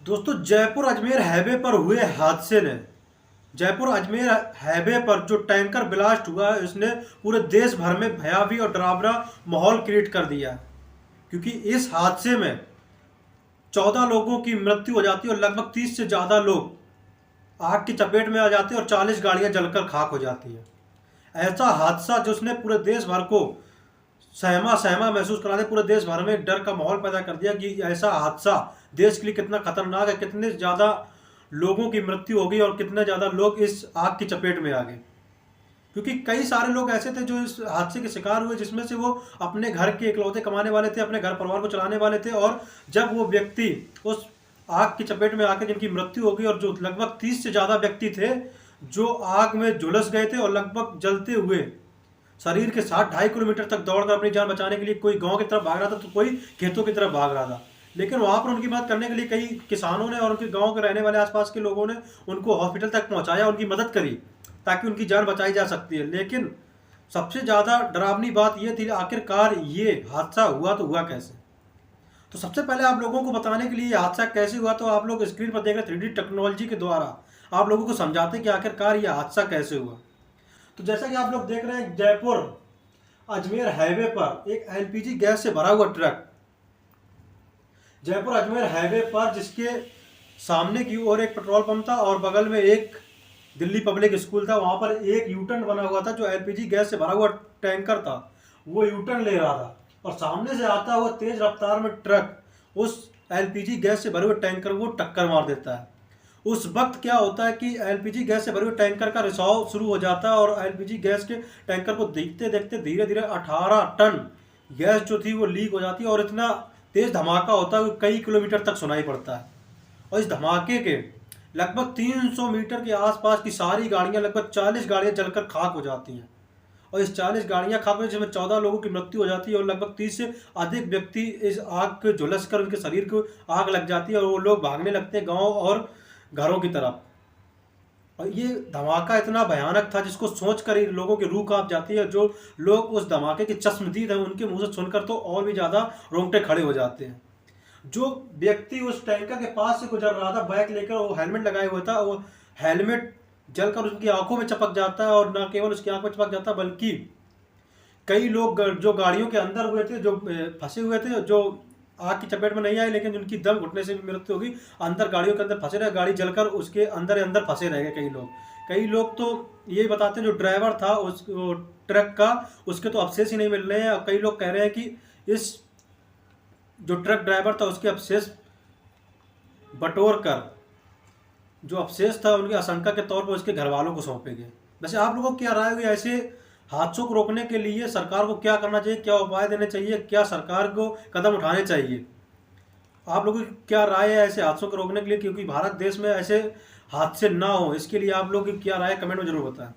दोस्तों, जयपुर अजमेर हाईवे पर हुए हादसे ने जयपुर अजमेर हाईवे पर जो टैंकर ब्लास्ट हुआ है इसने पूरे देश भर में भयावह और डरावना माहौल क्रिएट कर दिया। क्योंकि इस हादसे में 14 लोगों की मृत्यु हो जाती है और लगभग 30 से ज़्यादा लोग आग की चपेट में आ जाते हैं और 40 गाड़ियां जलकर खाक हो जाती हैं। ऐसा हादसा जिसने पूरे देश भर को सहमा सहमा महसूस करा दे, पूरे देश भर में डर का माहौल पैदा कर दिया कि ऐसा हादसा देश के लिए कितना खतरनाक है, कितने ज़्यादा लोगों की मृत्यु हो गई और कितने ज़्यादा लोग इस आग की चपेट में आ गए। क्योंकि कई सारे लोग ऐसे थे जो इस हादसे के शिकार हुए, जिसमें से वो अपने घर के इकलौते कमाने वाले थे, अपने घर परिवार को चलाने वाले थे। और जब वो व्यक्ति उस आग की चपेट में आकर जिनकी मृत्यु हो गई, और जो लगभग 30 से ज़्यादा व्यक्ति थे जो आग में झुलस गए थे और लगभग जलते हुए शरीर के साथ 2.5 किलोमीटर तक दौड़कर अपनी जान बचाने के लिए कोई गांव की तरफ भाग रहा था तो कोई खेतों की तरफ भाग रहा था। लेकिन वहां पर उनकी मदद करने के लिए कई किसानों ने और उनके गांव के रहने वाले आसपास के लोगों ने उनको हॉस्पिटल तक पहुंचाया, उनकी मदद करी ताकि उनकी जान बचाई जा सकती है। लेकिन सबसे ज़्यादा डरावनी बात यह थी, आखिरकार ये हादसा हुआ तो हुआ कैसे। तो सबसे पहले आप लोगों को बताने के लिए ये हादसा कैसे हुआ, तो आप लोग स्क्रीन पर देख रहे 3D टेक्नोलॉजी के द्वारा आप लोगों को समझाते कि आखिरकार ये हादसा कैसे हुआ। तो जैसा कि आप लोग देख रहे हैं, जयपुर अजमेर हाईवे पर एक एलपीजी गैस से भरा हुआ ट्रक जयपुर अजमेर हाईवे पर, जिसके सामने की ओर एक पेट्रोल पंप था और बगल में एक दिल्ली पब्लिक स्कूल था, वहां पर एक यूटर्न बना हुआ था। जो एलपीजी गैस से भरा हुआ टैंकर था वो यूटर्न ले रहा था और सामने से आता हुआ तेज रफ्तार में ट्रक उस एलपीजी गैस से भरे हुए टैंकर को टक्कर मार देता है। उस वक्त क्या होता है कि एलपीजी गैस से भरे हुए टैंकर का रिसाव शुरू हो जाता है और एलपीजी गैस के टैंकर को देखते देखते धीरे धीरे 18 टन गैस जो थी वो लीक हो जाती है और इतना तेज धमाका होता है कि कई किलोमीटर तक सुनाई पड़ता है। और इस धमाके के लगभग 300 मीटर के आसपास की सारी गाड़ियां, लगभग 40 गाड़ियां जलकर खाक हो जाती हैं। और इस 40 गाड़ियां खाक हो, जिसमें 14 लोगों की मृत्यु हो जाती है और लगभग 30 से अधिक व्यक्ति इस आग के झुलस कर उनके शरीर को आग लग जाती है और वो लोग भागने लगते हैं गाँव और घरों की तरफ। और ये धमाका इतना भयानक था जिसको सोचकर ही लोगों की रूह कांप जाती है। जो लोग उस धमाके के चश्मदीद हैं उनके मुंह से सुनकर तो और भी ज़्यादा रोंगटे खड़े हो जाते हैं। जो व्यक्ति उस टैंकर के पास से गुजर रहा था बाइक लेकर, वो हेलमेट लगाए हुआ था, वो हेलमेट जलकर उसकी आंखों में चपक जाता है। और न केवल उसकी आंखों में चपक जाता बल्कि कई लोग जो गाड़ियों के अंदर हुए थे, जो फंसे हुए थे, जो आग की चपेट में नहीं आए लेकिन उनकी दम घुटने से भी मृत्यु होगी, अंदर गाड़ियों के अंदर फंसे रहे, गाड़ी जलकर उसके अंदर अंदर फंसे रह गए कई लोग तो ये बताते हैं जो ड्राइवर था उस ट्रक का, उसके तो अवशेष ही नहीं मिल रहे हैं। और कई लोग कह रहे हैं कि इस जो ट्रक ड्राइवर था उसके अवशेष बटोर कर जो अवशेष था उनकी आशंका के तौर पर उसके घर वालों को सौंपे गए। वैसे आप लोगों को क्या राय है, ऐसे हादसों को रोकने के लिए सरकार को क्या करना चाहिए, क्या उपाय देने चाहिए, क्या सरकार को कदम उठाने चाहिए? आप लोगों की क्या राय है ऐसे हादसों को रोकने के लिए, क्योंकि भारत देश में ऐसे हादसे ना हो, इसके लिए आप लोग की क्या राय है कमेंट में जरूर बताएं।